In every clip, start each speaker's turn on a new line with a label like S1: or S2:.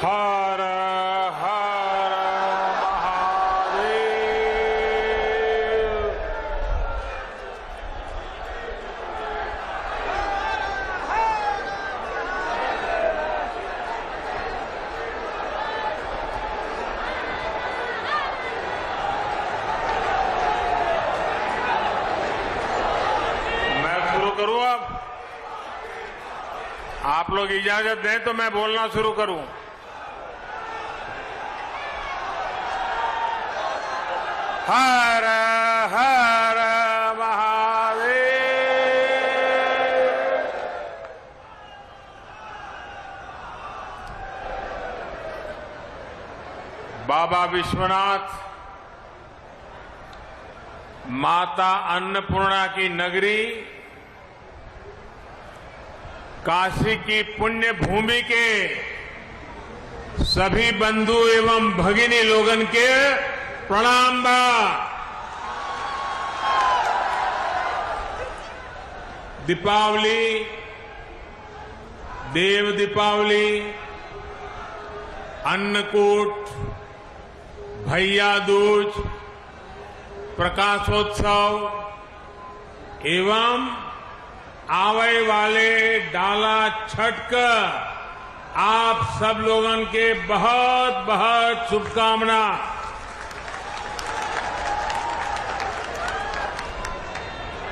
S1: हर हर महादेव। मैं शुरू करूं अब? आप लोग इजाजत दें तो मैं बोलना शुरू करूं। हर हर महादेव। बाबा विश्वनाथ, माता अन्नपूर्णा की नगरी, काशी की पुण्य भूमि के सभी बंधु एवं भगिनी लोगन के प्रणाम बा। दीपावली, देव दीपावली, अन्नकूट, भैया दूज, प्रकाशोत्सव एवं आवे वाले डाला छठ का आप सब लोगन के बहुत बहुत शुभकामना।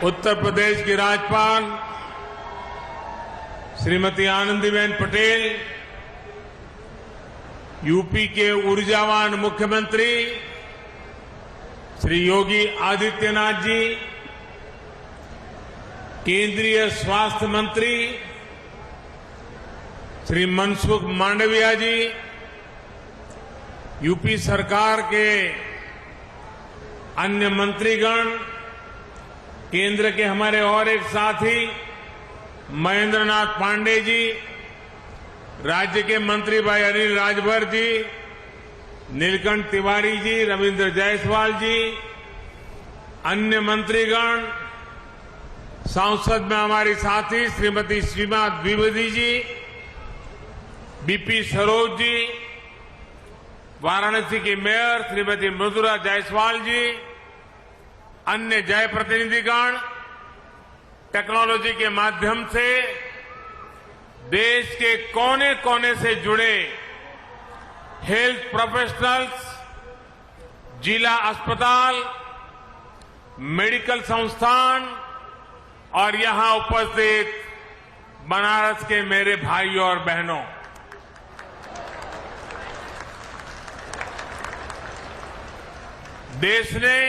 S1: उत्तर प्रदेश की राज्यपाल श्रीमती आनंदीबेन पटेल, यूपी के ऊर्जावान मुख्यमंत्री श्री योगी आदित्यनाथ जी, केंद्रीय स्वास्थ्य मंत्री श्री मनसुख मांडविया जी, यूपी सरकार के अन्य मंत्रीगण, केंद्र के हमारे और एक साथी महेंद्र नाथ पांडे जी, राज्य के मंत्री भाई अनिल राजभर जी, नीलकंठ तिवारी जी, रविंद्र जायसवाल जी, अन्य मंत्रीगण, संसद में हमारी साथी श्रीमती सीमा द्विवेदी जी, बीपी सरोज जी, वाराणसी की मेयर श्रीमती मृदुला जायसवाल जी, अन्य जय प्रतिनिधिगण, टेक्नोलॉजी के माध्यम से देश के कोने कोने से जुड़े हेल्थ प्रोफेशनल्स, जिला अस्पताल, मेडिकल संस्थान और यहां उपस्थित बनारस के मेरे भाइयों और बहनों, देश ने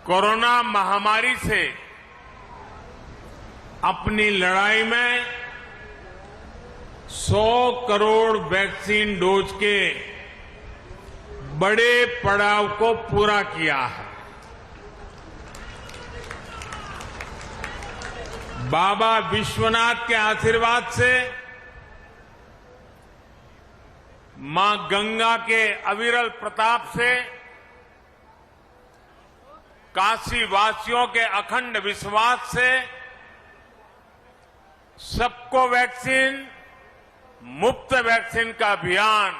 S1: कोरोना महामारी से अपनी लड़ाई में 100 करोड़ वैक्सीन डोज के बड़े पड़ाव को पूरा किया है। बाबा विश्वनाथ के आशीर्वाद से, मां गंगा के अविरल प्रताप से, काशी वासियों के अखंड विश्वास से सबको वैक्सीन, मुफ्त वैक्सीन का अभियान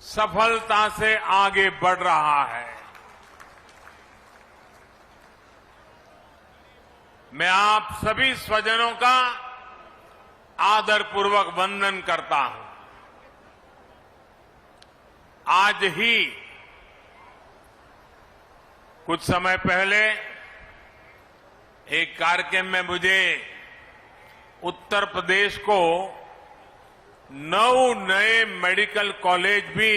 S1: सफलता से आगे बढ़ रहा है। मैं आप सभी स्वजनों का आदरपूर्वक वंदन करता हूं। आज ही कुछ समय पहले एक कार्यक्रम में मुझे उत्तर प्रदेश को 9 नए मेडिकल कॉलेज भी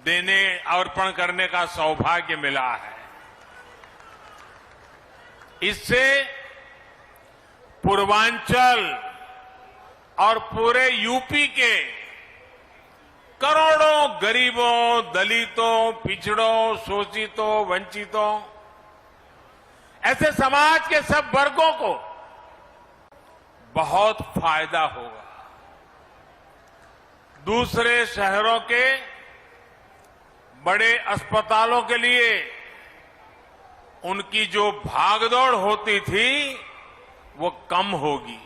S1: देने, अर्पण करने का सौभाग्य मिला है। इससे पूर्वांचल और पूरे यूपी के करोड़ों गरीबों, दलितों, पिछड़ों, शोषितों, वंचितों, ऐसे समाज के सब वर्गों को बहुत फायदा होगा। दूसरे शहरों के बड़े अस्पतालों के लिए उनकी जो भागदौड़ होती थी वो कम होगी।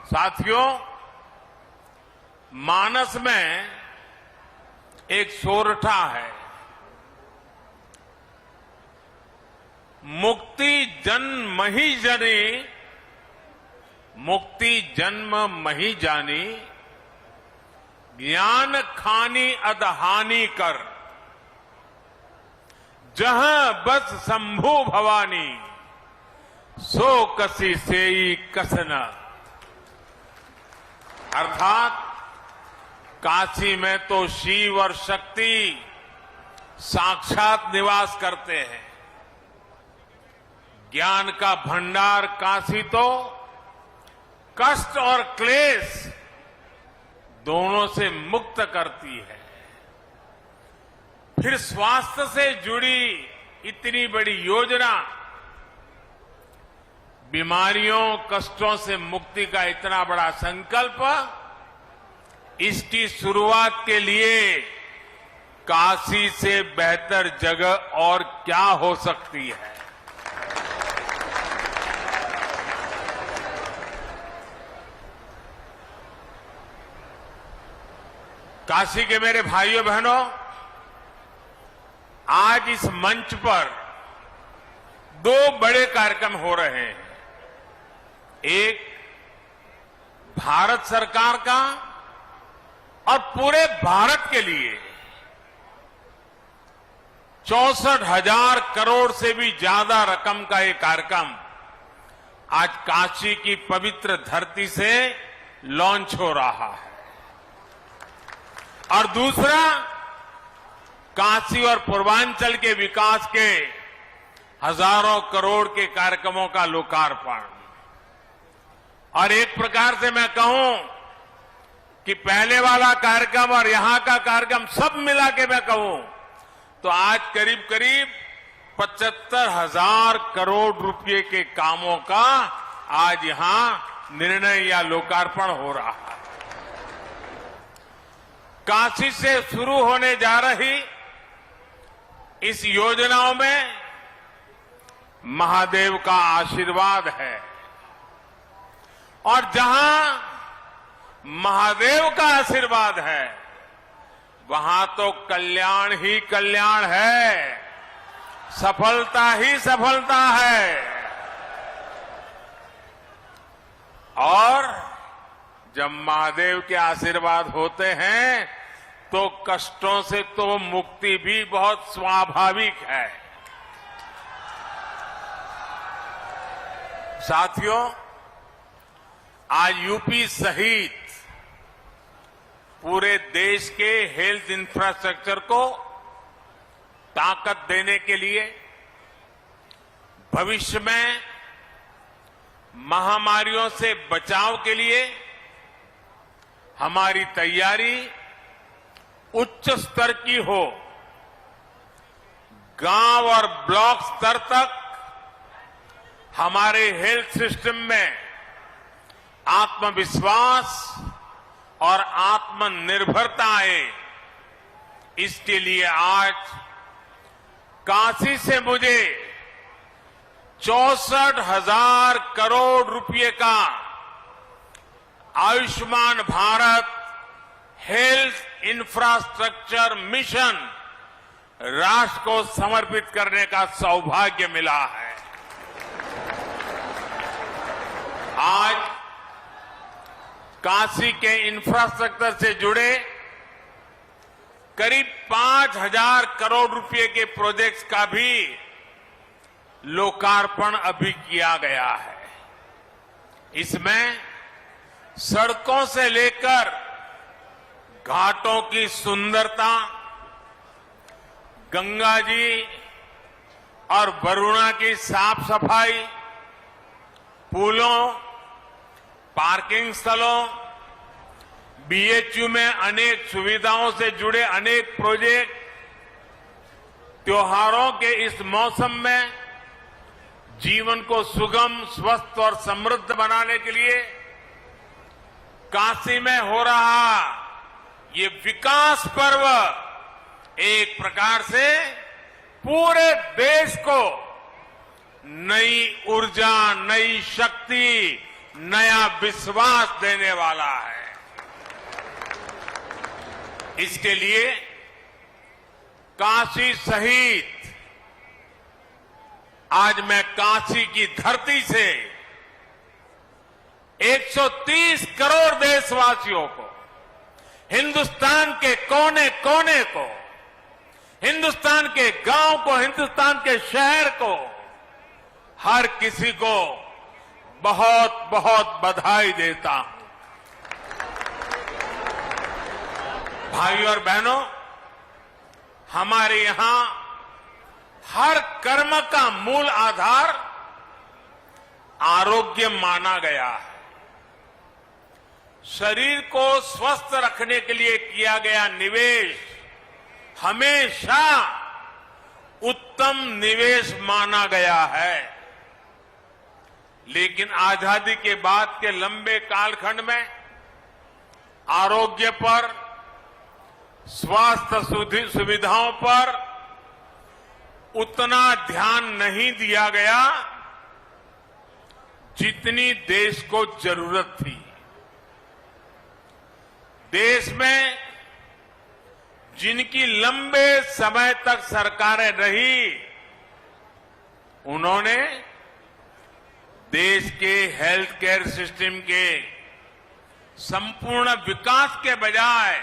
S1: साथियों, मानस में एक सोरठा है, मुक्ति जन्म ही जनी, मुक्ति जन्म मही जानी, ज्ञान खानी अदहानी कर, जहां बस शंभु भवानी, सो कसी सेई कसना। अर्थात काशी में तो शिव और शक्ति साक्षात निवास करते हैं। ज्ञान का भंडार काशी तो कष्ट और क्लेश दोनों से मुक्त करती है। फिर स्वास्थ्य से जुड़ी इतनी बड़ी योजना, बीमारियों कष्टों से मुक्ति का इतना बड़ा संकल्प, इसकी शुरुआत के लिए काशी से बेहतर जगह और क्या हो सकती है। काशी के मेरे भाइयों बहनों, आज इस मंच पर दो बड़े कार्यक्रम हो रहे हैं। एक भारत सरकार का और पूरे भारत के लिए 64,000 करोड़ से भी ज्यादा रकम का एक कार्यक्रम आज काशी की पवित्र धरती से लॉन्च हो रहा है। और दूसरा, काशी और पूर्वांचल के विकास के हजारों करोड़ के कार्यक्रमों का लोकार्पण। और एक प्रकार से मैं कहूं कि पहले वाला कार्यक्रम और यहां का कार्यक्रम सब मिला के मैं कहूं तो आज करीब करीब 75,000 करोड़ रुपए के कामों का आज यहां निर्णय या लोकार्पण हो रहा है। काशी से शुरू होने जा रही इस योजनाओं में महादेव का आशीर्वाद है, और जहां महादेव का आशीर्वाद है वहां तो कल्याण ही कल्याण है, सफलता ही सफलता है। और जब महादेव के आशीर्वाद होते हैं तो कष्टों से तो मुक्ति भी बहुत स्वाभाविक है। साथियों, आज यूपी सहित पूरे देश के हेल्थ इंफ्रास्ट्रक्चर को ताकत देने के लिए, भविष्य में महामारियों से बचाव के लिए हमारी तैयारी उच्च स्तर की हो। गांव और ब्लॉक स्तर तक हमारे हेल्थ सिस्टम में आत्मविश्वास और आत्मनिर्भरता आए, इसके लिए आज काशी से मुझे 64,000 करोड़ रुपए का Ayushman Bharat health infrastructure mission राष्ट्र को समर्पित करने का सौभाग्य मिला है। आज काशी के इंफ्रास्ट्रक्चर से जुड़े करीब 5,000 करोड़ रुपए के प्रोजेक्ट्स का भी लोकार्पण अभी किया गया है। इसमें सड़कों से लेकर घाटों की सुंदरता, गंगा जी और वरुणा की साफ सफाई, पुलों, पार्किंग स्थलों, बीएचयू में अनेक सुविधाओं से जुड़े अनेक प्रोजेक्ट, त्योहारों के इस मौसम में जीवन को सुगम, स्वस्थ और समृद्ध बनाने के लिए काशी में हो रहा ये विकास पर्व एक प्रकार से पूरे देश को नई ऊर्जा, नई शक्ति, नया विश्वास देने वाला है। इसके लिए काशी सहित आज मैं काशी की धरती से 130 करोड़ देशवासियों को, हिंदुस्तान के कोने कोने को, हिंदुस्तान के गांव को, हिंदुस्तान के शहर को, हर किसी को बहुत बहुत बधाई देता हूं। भाइयों और बहनों, हमारे यहां हर कर्म का मूल आधार आरोग्य माना गया है। शरीर को स्वस्थ रखने के लिए किया गया निवेश हमेशा उत्तम निवेश माना गया है। लेकिन आजादी के बाद के लंबे कालखंड में आरोग्य पर, स्वास्थ्य सुविधाओं पर उतना ध्यान नहीं दिया गया जितनी देश को जरूरत थी। देश में जिनकी लंबे समय तक सरकारें रही, उन्होंने देश के हेल्थ केयर सिस्टम के संपूर्ण विकास के बजाय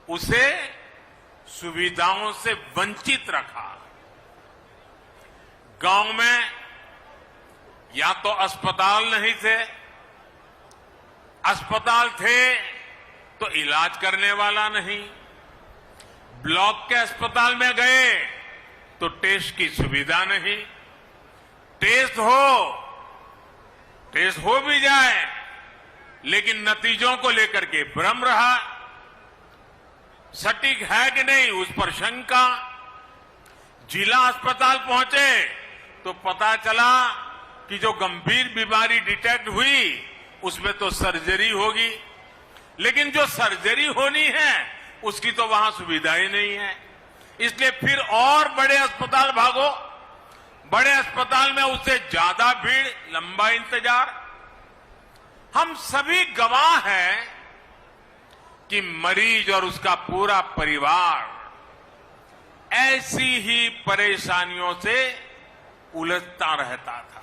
S1: उसे सुविधाओं से वंचित रखा। गांव में या तो अस्पताल नहीं थे, अस्पताल थे तो इलाज करने वाला नहीं, ब्लॉक के अस्पताल में गए तो टेस्ट की सुविधा नहीं, टेस्ट हो भी जाए लेकिन नतीजों को लेकर के भ्रम रहा, सटीक है कि नहीं उस पर शंका। जिला अस्पताल पहुंचे तो पता चला कि जो गंभीर बीमारी डिटेक्ट हुई उसमें तो सर्जरी होगी, लेकिन जो सर्जरी होनी है उसकी तो वहां सुविधा ही नहीं है। इसलिए फिर और बड़े अस्पताल भागो, बड़े अस्पताल में उससे ज्यादा भीड़, लंबा इंतजार। हम सभी गवाह हैं कि मरीज और उसका पूरा परिवार ऐसी ही परेशानियों से उलझता रहता था,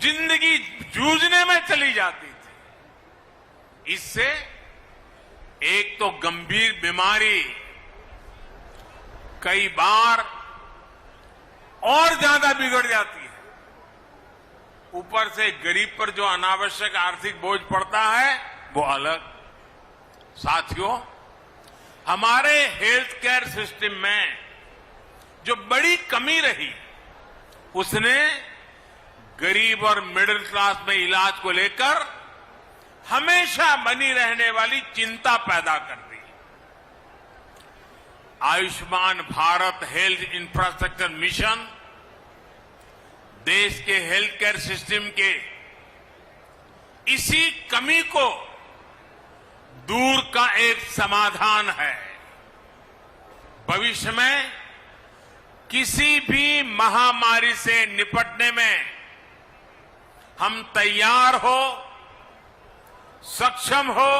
S1: जिंदगी जूझने में चली जाती थी। इससे एक तो गंभीर बीमारी कई बार और ज्यादा बिगड़ जाती है, ऊपर से गरीब पर जो अनावश्यक आर्थिक बोझ पड़ता है वो अलग। साथियों, हमारे हेल्थ केयर सिस्टम में जो बड़ी कमी रही उसने गरीब और मिडिल क्लास में इलाज को लेकर हमेशा बनी रहने वाली चिंता पैदा कर दी। Ayushman Bharat health infrastructure mission देश के हेल्थ केयर सिस्टम के इसी कमी को दूर का एक समाधान है। भविष्य में किसी भी महामारी से निपटने में हम तैयार हो, सक्षम हो,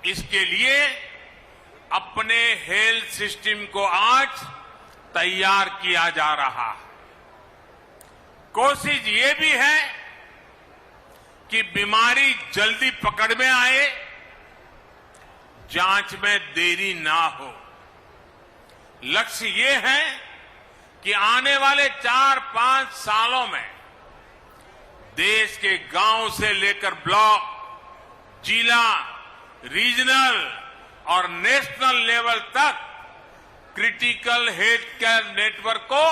S1: इसके लिए अपने हेल्थ सिस्टम को आज तैयार किया जा रहा है। कोशिश ये भी है कि बीमारी जल्दी पकड़ में आए, जांच में देरी ना हो। लक्ष्य ये है कि आने वाले 4-5 सालों में देश के गांव से लेकर ब्लॉक, जिला, रीजनल और नेशनल लेवल तक क्रिटिकल हेल्थ केयर नेटवर्क को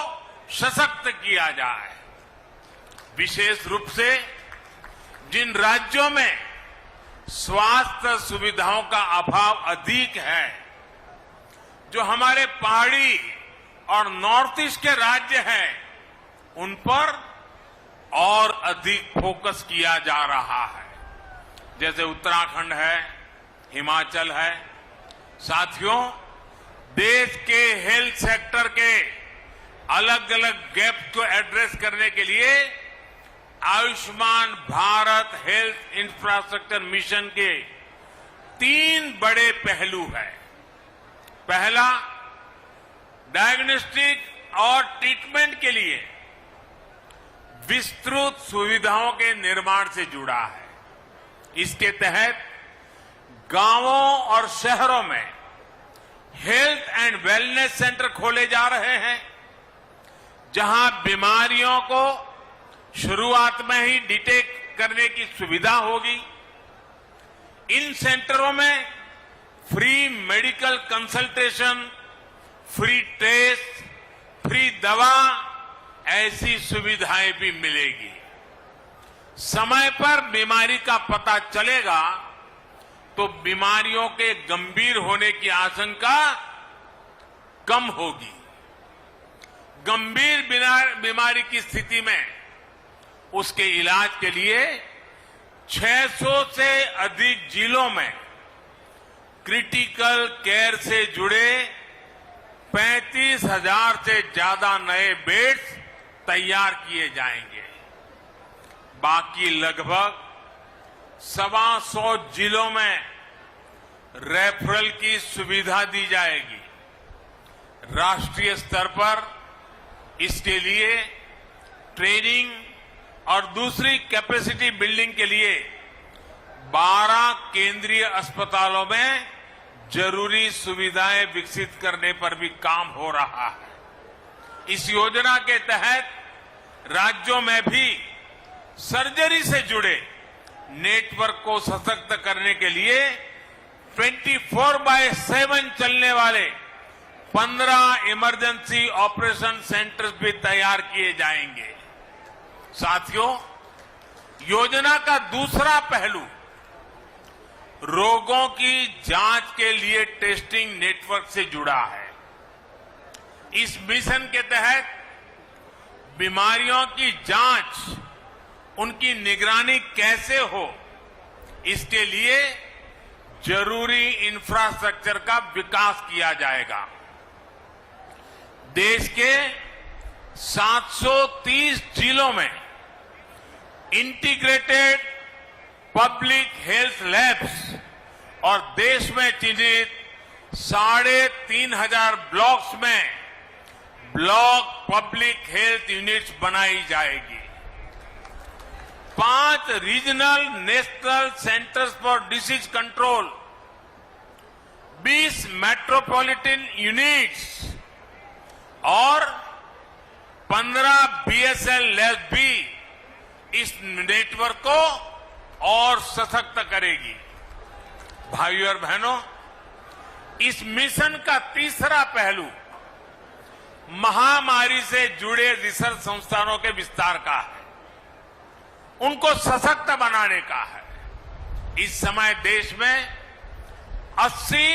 S1: सशक्त किया जाए। विशेष रूप से जिन राज्यों में स्वास्थ्य सुविधाओं का अभाव अधिक है, जो हमारे पहाड़ी और नॉर्थ ईस्ट के राज्य हैं, उन पर और अधिक फोकस किया जा रहा है, जैसे उत्तराखंड है, हिमाचल है। साथियों, देश के हेल्थ सेक्टर के अलग अलग गैप को एड्रेस करने के लिए Ayushman Bharat health infrastructure mission के 3 बड़े पहलू हैं। पहला, डायग्नोस्टिक और ट्रीटमेंट के लिए विस्तृत सुविधाओं के निर्माण से जुड़ा है। इसके तहत गांवों और शहरों में हेल्थ एंड वेलनेस सेंटर खोले जा रहे हैं, जहां बीमारियों को शुरुआत में ही डिटेक्ट करने की सुविधा होगी। इन सेंटरों में free medical consultation, free test, free दवा, ऐसी सुविधाएं भी मिलेगी। समय पर बीमारी का पता चलेगा तो बीमारियों के गंभीर होने की आशंका कम होगी। गंभीर बीमारी की स्थिति में उसके इलाज के लिए 600 से अधिक जिलों में क्रिटिकल केयर से जुड़े 35,000 से ज्यादा नए बेड्स तैयार किए जाएंगे। बाकी लगभग 125 जिलों में रेफरल की सुविधा दी जाएगी। राष्ट्रीय स्तर पर इसके लिए ट्रेनिंग और दूसरी कैपेसिटी बिल्डिंग के लिए 12 केंद्रीय अस्पतालों में जरूरी सुविधाएं विकसित करने पर भी काम हो रहा है। इस योजना के तहत राज्यों में भी सर्जरी से जुड़े नेटवर्क को सशक्त करने के लिए 24/7 चलने वाले 15 इमरजेंसी ऑपरेशन सेंटर्स भी तैयार किए जाएंगे। साथियों, योजना का दूसरा पहलू रोगों की जांच के लिए टेस्टिंग नेटवर्क से जुड़ा है। इस मिशन के तहत बीमारियों की जांच, उनकी निगरानी कैसे हो, इसके लिए जरूरी इंफ्रास्ट्रक्चर का विकास किया जाएगा। देश के 730 जिलों में इंटीग्रेटेड पब्लिक हेल्थ लैब्स और देश में चिन्हित 3,500 ब्लॉक्स में ब्लॉक पब्लिक हेल्थ यूनिट्स बनाई जाएगी। 5 regional national centres for disease control, 20 metropolitan units और 15 बीएसएल लैब भी इस नेटवर्क को और सशक्त करेगी। भाइयों और बहनों, इस मिशन का तीसरा पहलू महामारी से जुड़े रिसर्च संस्थानों के विस्तार का है, उनको सशक्त बनाने का है। इस समय देश में 80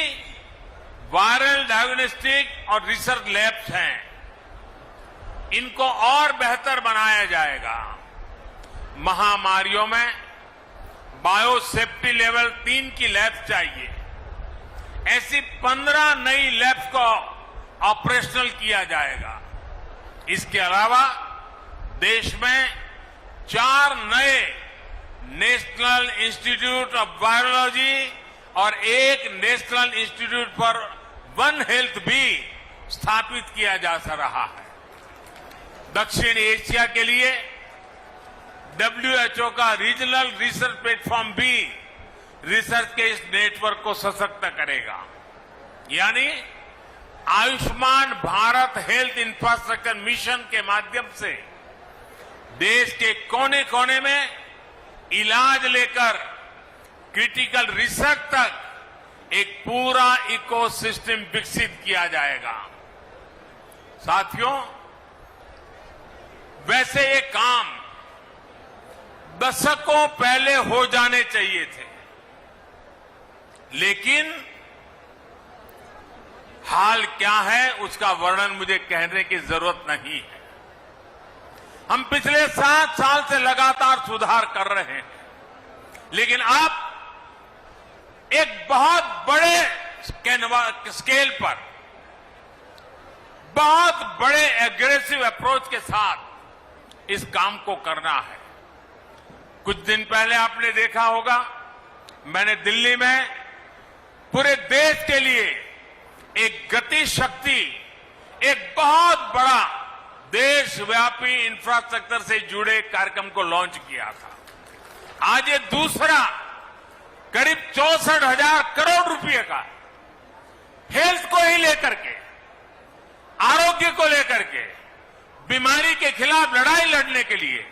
S1: वायरल डायग्नोस्टिक और रिसर्च लैब्स हैं। इनको और बेहतर बनाया जाएगा। महामारियों में बायोसेफ्टी लेवल 3 की लैब चाहिए। ऐसी 15 नई लैब्स को ऑपरेशनल किया जाएगा। इसके अलावा देश में 4 नए नेशनल इंस्टीट्यूट ऑफ वायरोलॉजी और 1 national institute for one health भी स्थापित किया जा रहा है। दक्षिण एशिया के लिए WHO का रीजनल रिसर्च प्लेटफॉर्म भी रिसर्च के इस नेटवर्क को सशक्त करेगा। यानी Ayushman Bharat health infrastructure mission के माध्यम से देश के कोने कोने में इलाज लेकर क्रिटिकल रिसर्च तक एक पूरा इकोसिस्टम विकसित किया जाएगा। साथियों, वैसे ये काम दशकों पहले हो जाने चाहिए थे, लेकिन हाल क्या है उसका वर्णन मुझे कहने की जरूरत नहीं है। हम पिछले 7 साल से लगातार सुधार कर रहे हैं, लेकिन अब एक बहुत बड़े स्केल पर, बहुत बड़े एग्रेसिव अप्रोच के साथ इस काम को करना है। कुछ दिन पहले आपने देखा होगा, मैंने दिल्ली में पूरे देश के लिए एक गति शक्ति, एक बहुत बड़ा देशव्यापी इंफ्रास्ट्रक्चर से जुड़े कार्यक्रम को लॉन्च किया था। आज ये दूसरा करीब 64,000 करोड़ रुपए का हेल्थ को ही लेकर के, आरोग्य को लेकर के, बीमारी के खिलाफ लड़ाई लड़ने के लिए,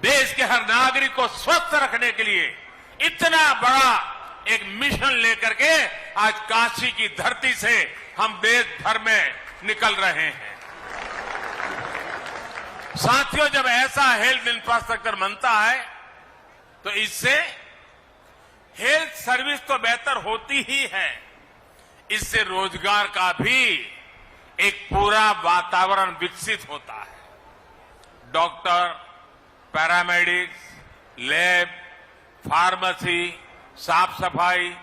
S1: देश के हर नागरिक को स्वस्थ रखने के लिए इतना बड़ा एक मिशन लेकर के आज काशी की धरती से हम देश भर में निकल रहे हैं। साथियों, जब ऐसा हेल्थ इंफ्रास्ट्रक्चर बनता है तो इससे हेल्थ सर्विस तो बेहतर होती ही है, इससे रोजगार का भी एक पूरा वातावरण विकसित होता है। डॉक्टर, पैरामेडिक्स, लैब, फार्मेसी, साफ सफाई,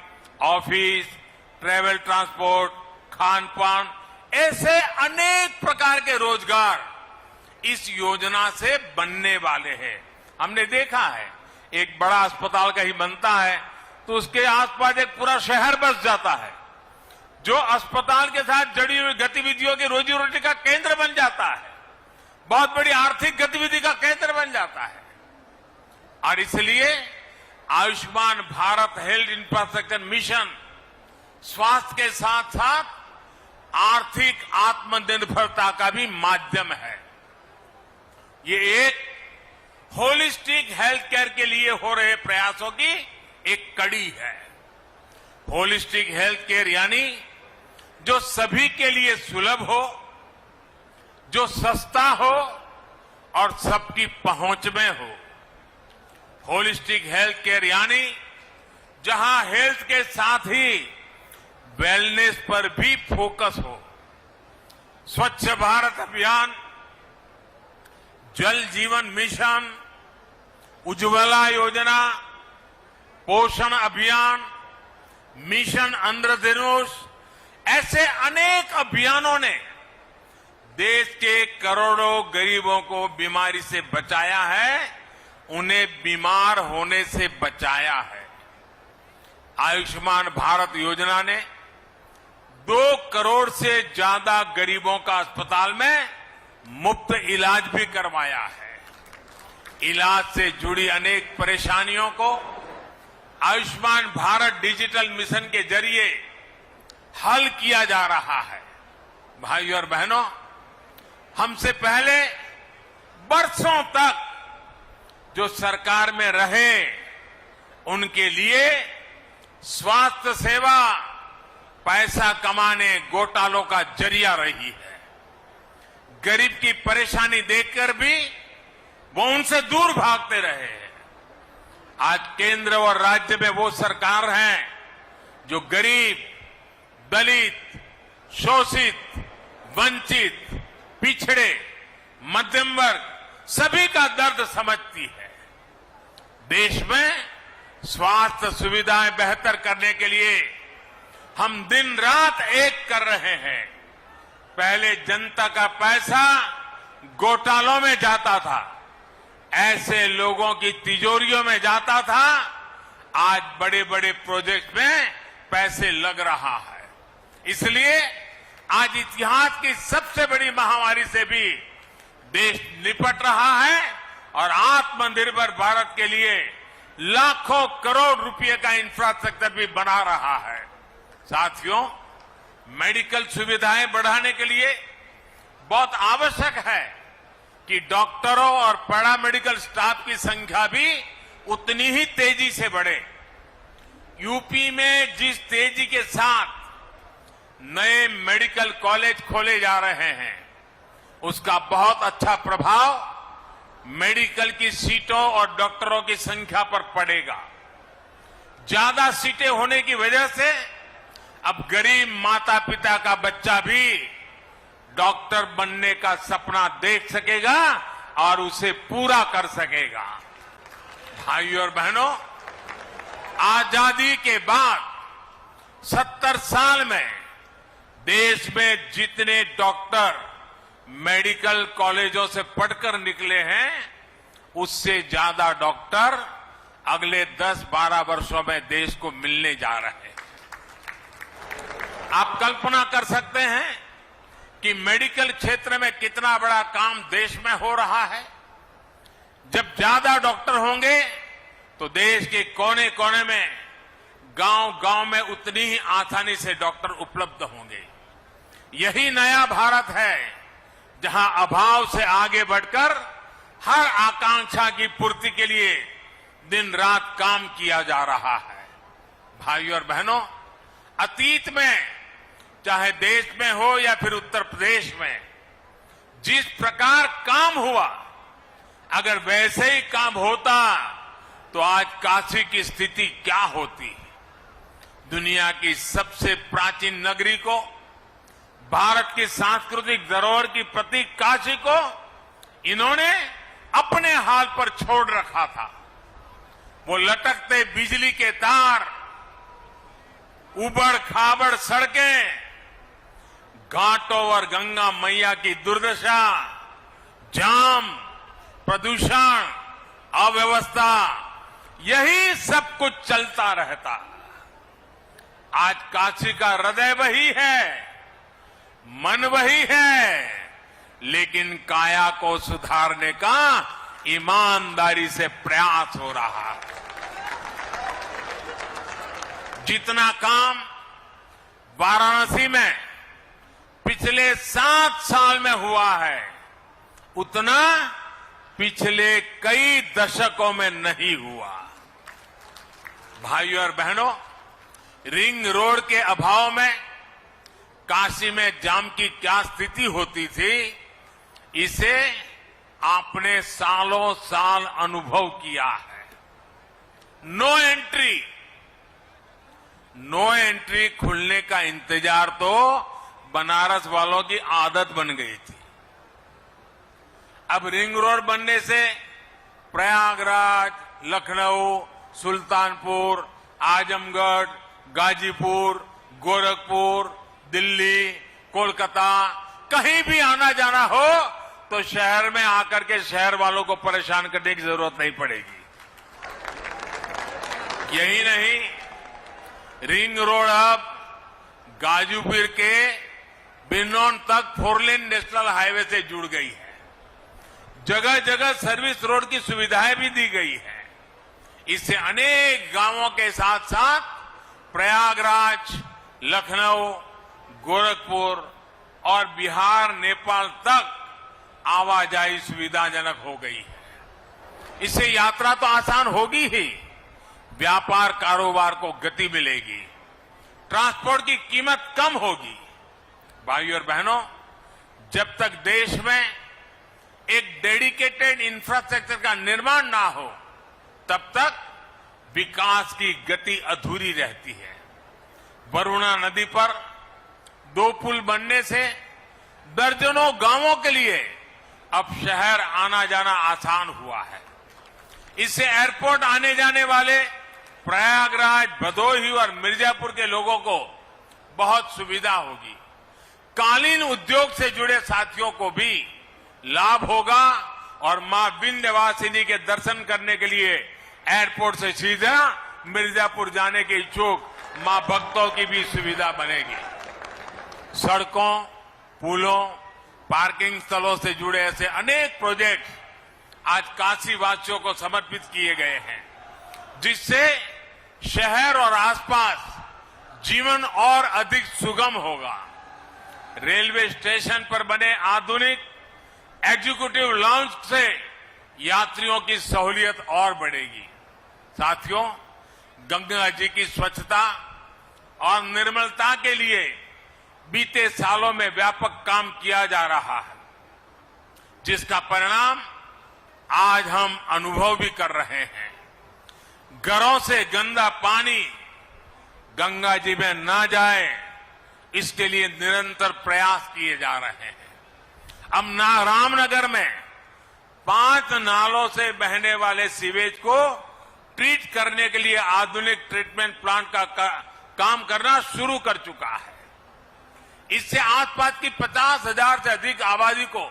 S1: ऑफिस, ट्रेवल ट्रांसपोर्ट, खान पान, ऐसे अनेक प्रकार के रोजगार इस योजना से बनने वाले हैं। हमने देखा है, एक बड़ा अस्पताल कहीं बनता है तो उसके आसपास एक पूरा शहर बस जाता है, जो अस्पताल के साथ जुड़ी हुई गतिविधियों की रोजी रोटी का केंद्र बन जाता है, बहुत बड़ी आर्थिक गतिविधि का केंद्र बन जाता है। और इसलिए Ayushman Bharat health infrastructure mission स्वास्थ्य के साथ साथ आर्थिक आत्मनिर्भरता का भी माध्यम है। ये एक होलिस्टिक हेल्थ केयर के लिए हो रहे प्रयासों की एक कड़ी है। होलिस्टिक हेल्थ केयर यानी जो सभी के लिए सुलभ हो, जो सस्ता हो और सबकी पहुंच में हो। होलिस्टिक हेल्थ केयर यानी जहां हेल्थ के साथ ही वेलनेस पर भी फोकस हो। स्वच्छ भारत अभियान, जल जीवन मिशन, उज्ज्वला योजना, पोषण अभियान, मिशन इंद्रधनुष, ऐसे अनेक अभियानों ने देश के करोड़ों गरीबों को बीमारी से बचाया है, उन्हें बीमार होने से बचाया है। आयुष्मान भारत योजना ने 2 करोड़ से ज्यादा गरीबों का अस्पताल में मुफ्त इलाज भी करवाया है। इलाज से जुड़ी अनेक परेशानियों को आयुष्मान भारत डिजिटल मिशन के जरिए हल किया जा रहा है। भाइयों और बहनों, हमसे पहले बरसों तक जो सरकार में रहे, उनके लिए स्वास्थ्य सेवा पैसा कमाने, घोटालों का जरिया रही है। गरीब की परेशानी देखकर भी वो उनसे दूर भागते रहे हैं। आज केंद्र और राज्य में वो सरकार है जो गरीब, दलित, शोषित, वंचित, पिछड़े, मध्यम वर्ग सभी का दर्द समझती है। देश में स्वास्थ्य सुविधाएं बेहतर करने के लिए हम दिन रात एक कर रहे हैं। पहले जनता का पैसा घोटालों में जाता था, ऐसे लोगों की तिजोरियों में जाता था। आज बड़े बड़े प्रोजेक्ट में पैसे लग रहा है। इसलिए आज इतिहास की सबसे बड़ी महामारी से भी देश निपट रहा है और आत्मनिर्भर भारत के लिए लाखों करोड़ रुपए का इंफ्रास्ट्रक्चर भी बना रहा है। साथियों, मेडिकल सुविधाएं बढ़ाने के लिए बहुत आवश्यक है कि डॉक्टरों और पैरामेडिकल स्टाफ की संख्या भी उतनी ही तेजी से बढ़े। यूपी में जिस तेजी के साथ नए मेडिकल कॉलेज खोले जा रहे हैं, उसका बहुत अच्छा प्रभाव मेडिकल की सीटों और डॉक्टरों की संख्या पर पड़ेगा। ज्यादा सीटें होने की वजह से अब गरीब माता पिता का बच्चा भी डॉक्टर बनने का सपना देख सकेगा और उसे पूरा कर सकेगा। भाइयों और बहनों, आजादी के बाद 70 साल में देश में जितने डॉक्टर मेडिकल कॉलेजों से पढ़कर निकले हैं, उससे ज्यादा डॉक्टर अगले 10-12 वर्षों में देश को मिलने जा रहे हैं। आप कल्पना कर सकते हैं कि मेडिकल क्षेत्र में कितना बड़ा काम देश में हो रहा है। जब ज्यादा डॉक्टर होंगे तो देश के कोने कोने में, गांव-गांव में उतनी ही आसानी से डॉक्टर उपलब्ध होंगे। यही नया भारत है, जहां अभाव से आगे बढ़कर हर आकांक्षा की पूर्ति के लिए दिन रात काम किया जा रहा है। भाइयों और बहनों, अतीत में चाहे देश में हो या फिर उत्तर प्रदेश में जिस प्रकार काम हुआ, अगर वैसे ही काम होता तो आज काशी की स्थिति क्या होती। दुनिया की सबसे प्राचीन नगरी को, भारत की सांस्कृतिक धरोहर की प्रतीक काशी को इन्होंने अपने हाल पर छोड़ रखा था। वो लटकते बिजली के तार, उबड़ खाबड़ सड़कें, घाटों और गंगा मैया की दुर्दशा, जाम, प्रदूषण, अव्यवस्था, यही सब कुछ चलता रहता। आज काशी का हृदय वही है, मन वही है, लेकिन काया को सुधारने का ईमानदारी से प्रयास हो रहा है। जितना काम वाराणसी में पिछले 7 साल में हुआ है, उतना पिछले कई दशकों में नहीं हुआ। भाइयों और बहनों, रिंग रोड के अभाव में काशी में जाम की क्या स्थिति होती थी, इसे आपने सालों साल अनुभव किया है। नो एंट्री खुलने का इंतजार तो बनारस वालों की आदत बन गई थी। अब रिंग रोड बनने से प्रयागराज, लखनऊ, सुल्तानपुर, आजमगढ़, गाजीपुर, गोरखपुर, दिल्ली, कोलकाता, कहीं भी आना जाना हो तो शहर में आकर के शहर वालों को परेशान करने की जरूरत नहीं पड़ेगी। यही नहीं, रिंग रोड अब गाजीपुर के बिनौन तक 4 लेन नेशनल हाईवे से जुड़ गई है। जगह जगह सर्विस रोड की सुविधाएं भी दी गई है। इससे अनेक गांवों के साथ साथ प्रयागराज, लखनऊ, गोरखपुर और बिहार, नेपाल तक आवाजाही सुविधाजनक हो गई है। इससे यात्रा तो आसान होगी ही, व्यापार कारोबार को गति मिलेगी, ट्रांसपोर्ट की कीमत कम होगी। भाइयों और बहनों, जब तक देश में एक डेडिकेटेड इंफ्रास्ट्रक्चर का निर्माण ना हो, तब तक विकास की गति अधूरी रहती है। वरुणा नदी पर 2 पुल बनने से दर्जनों गांवों के लिए अब शहर आना जाना आसान हुआ है। इससे एयरपोर्ट आने जाने वाले प्रयागराज, भदोही और मिर्जापुर के लोगों को बहुत सुविधा होगी। कालीन उद्योग से जुड़े साथियों को भी लाभ होगा और मां विंध्यवासिनी के दर्शन करने के लिए एयरपोर्ट से सीधा मिर्जापुर जाने के इच्छुक मां भक्तों की भी सुविधा बनेगी। सड़कों, पुलों, पार्किंग स्थलों से जुड़े ऐसे अनेक प्रोजेक्ट आज काशी वासियों को समर्पित किए गए हैं, जिससे शहर और आसपास जीवन और अधिक सुगम होगा। रेलवे स्टेशन पर बने आधुनिक एग्जीक्यूटिव लॉन्च से यात्रियों की सहूलियत और बढ़ेगी। साथियों, गंगा जी की स्वच्छता और निर्मलता के लिए बीते सालों में व्यापक काम किया जा रहा है, जिसका परिणाम आज हम अनुभव भी कर रहे हैं। घरों से गंदा पानी गंगा जी में ना जाए, इसके लिए निरंतर प्रयास किए जा रहे हैं। अब रामनगर में 5 नालों से बहने वाले सीवेज को ट्रीट करने के लिए आधुनिक ट्रीटमेंट प्लांट का काम करना शुरू कर चुका है। इससे आसपास की 50,000 से अधिक आबादी को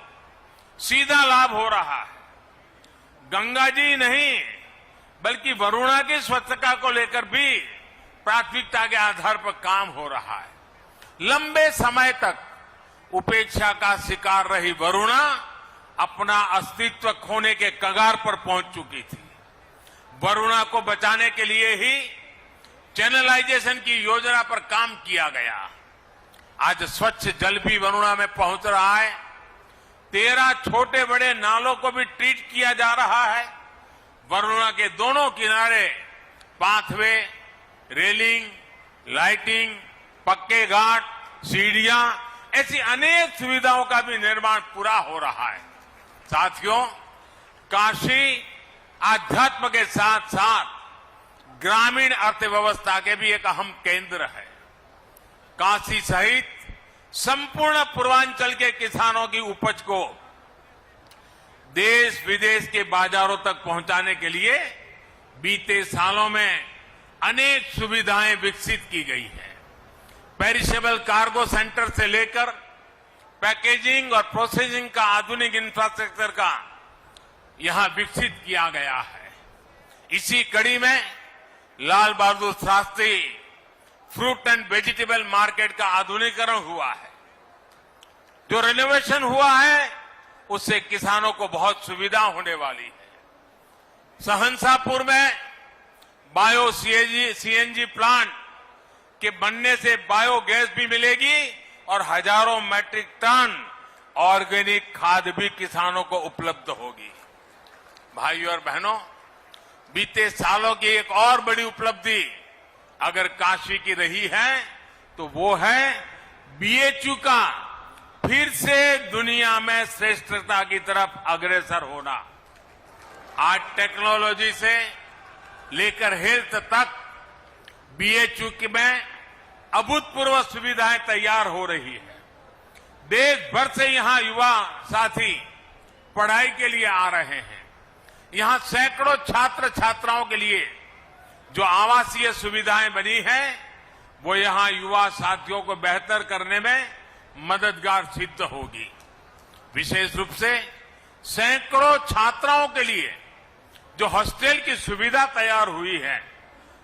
S1: सीधा लाभ हो रहा है। गंगा जी नहीं, बल्कि वरुणा की स्वच्छता को लेकर भी प्राथमिकता के आधार पर काम हो रहा है। लंबे समय तक उपेक्षा का शिकार रही वरुणा अपना अस्तित्व खोने के कगार पर पहुंच चुकी थी। वरुणा को बचाने के लिए ही चैनलाइजेशन की योजना पर काम किया गया। आज स्वच्छ जल भी वरुणा में पहुंच रहा है। 13 छोटे बड़े नालों को भी ट्रीट किया जा रहा है। वरुणा के दोनों किनारे पाथवे, रेलिंग, लाइटिंग, पक्के घाट, सीढ़ियां, ऐसी अनेक सुविधाओं का भी निर्माण पूरा हो रहा है। साथियों, काशी आध्यात्म के साथ साथ ग्रामीण अर्थव्यवस्था के भी एक अहम केंद्र है। काशी सहित संपूर्ण पूर्वांचल के किसानों की उपज को देश विदेश के बाजारों तक पहुंचाने के लिए बीते सालों में अनेक सुविधाएं विकसित की गई हैं। पेरिशेबल कार्गो सेंटर से लेकर पैकेजिंग और प्रोसेसिंग का आधुनिक इंफ्रास्ट्रक्चर का यहां विकसित किया गया है। इसी कड़ी में Lal Bahadur Shastri fruit and vegetable market का आधुनिकीकरण हुआ है। जो रेनोवेशन हुआ है उससे किसानों को बहुत सुविधा होने वाली है। सहनसापुर में बायो सीएनजी प्लांट के बनने से बायोगैस भी मिलेगी और हजारों मैट्रिक टन ऑर्गेनिक खाद भी किसानों को उपलब्ध होगी। भाइयों और बहनों, बीते सालों की एक और बड़ी उपलब्धि अगर काशी की रही है तो वो है बीएचयू का फिर से दुनिया में श्रेष्ठता की तरफ अग्रसर होना। आज टेक्नोलॉजी से लेकर हेल्थ तक बीएचयू में अभूतपूर्व सुविधाएं तैयार हो रही है। देश भर से यहां युवा साथी पढ़ाई के लिए आ रहे हैं। यहां सैकड़ों छात्र छात्राओं के लिए जो आवासीय सुविधाएं बनी हैं वो यहां युवा साथियों को बेहतर करने में मददगार सिद्ध होगी। विशेष रूप से सैकड़ों छात्राओं के लिए जो हॉस्टल की सुविधा तैयार हुई है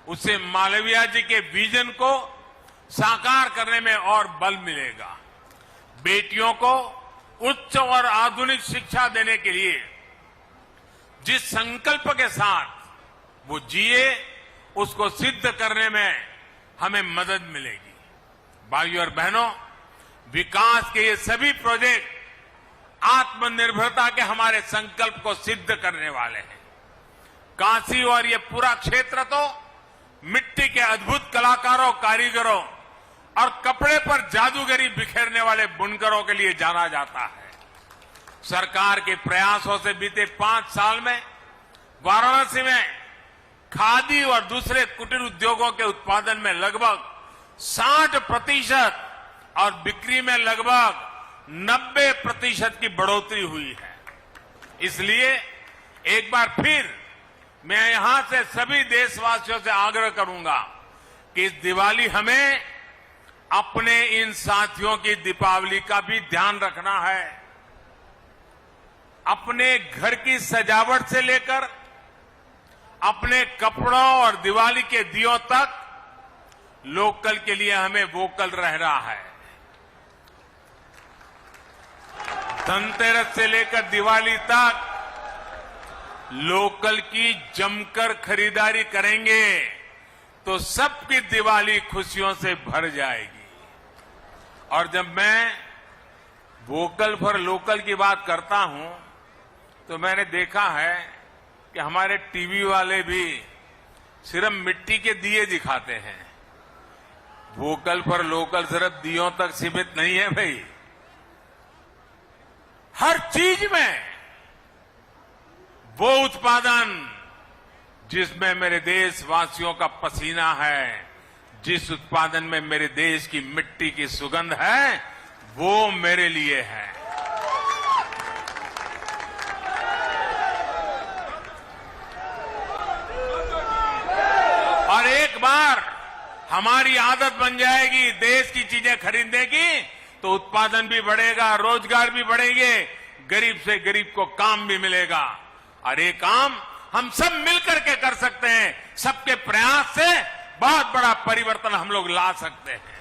S1: उससे मालवीय जी के विजन को साकार करने में और बल मिलेगा। बेटियों को उच्च और आधुनिक शिक्षा देने के लिए जिस संकल्प के साथ वो जिए उसको सिद्ध करने में हमें मदद मिलेगी। भाइयों और बहनों, विकास के ये सभी प्रोजेक्ट आत्मनिर्भरता के हमारे संकल्प को सिद्ध करने वाले हैं। काशी और ये पूरा क्षेत्र तो मिट्टी के अद्भुत कलाकारों, कारीगरों और कपड़े पर जादूगरी बिखेरने वाले बुनकरों के लिए जाना जाता है। सरकार के प्रयासों से बीते 5 साल में वाराणसी में खादी और दूसरे कुटीर उद्योगों के उत्पादन में लगभग 60% और बिक्री में लगभग 90% की बढ़ोतरी हुई है। इसलिए एक बार फिर मैं यहां से सभी देशवासियों से आग्रह करूंगा कि इस दिवाली हमें अपने इन साथियों की दीपावली का भी ध्यान रखना है। अपने घर की सजावट से लेकर अपने कपड़ों और दिवाली के दियों तक लोकल के लिए हमें वोकल रहना है। धनतेरस से लेकर दिवाली तक लोकल की जमकर खरीदारी करेंगे तो सबकी दिवाली खुशियों से भर जाएगी। और जब मैं वोकल फॉर लोकल की बात करता हूं तो मैंने देखा है कि हमारे टीवी वाले भी सिर्फ मिट्टी के दिए दिखाते हैं। वोकल फॉर लोकल सिर्फ दियों तक सीमित नहीं है भाई, हर चीज में वो उत्पादन जिसमें मेरे देशवासियों का पसीना है, जिस उत्पादन में मेरे देश की मिट्टी की सुगंध है, वो मेरे लिए है। और एक बार हमारी आदत बन जाएगी देश की चीजें खरीदने की तो उत्पादन भी बढ़ेगा, रोजगार भी बढ़ेंगे, गरीब से गरीब को काम भी मिलेगा। और ये काम हम सब मिलकर के कर सकते हैं। सबके प्रयास से बहुत बड़ा परिवर्तन हम लोग ला सकते हैं।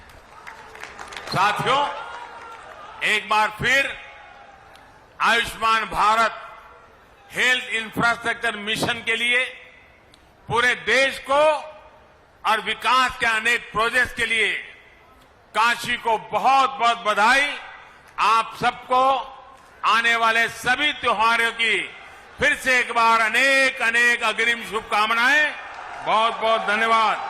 S1: साथियों, एक बार फिर Ayushman Bharat health infrastructure mission के लिए पूरे देश को और विकास के अनेक प्रोजेक्ट्स के लिए काशी को बहुत बहुत बधाई। आप सबको आने वाले सभी त्योहारों की फिर से एक बार अनेक अनेक अग्रिम शुभकामनाएं। बहुत बहुत धन्यवाद।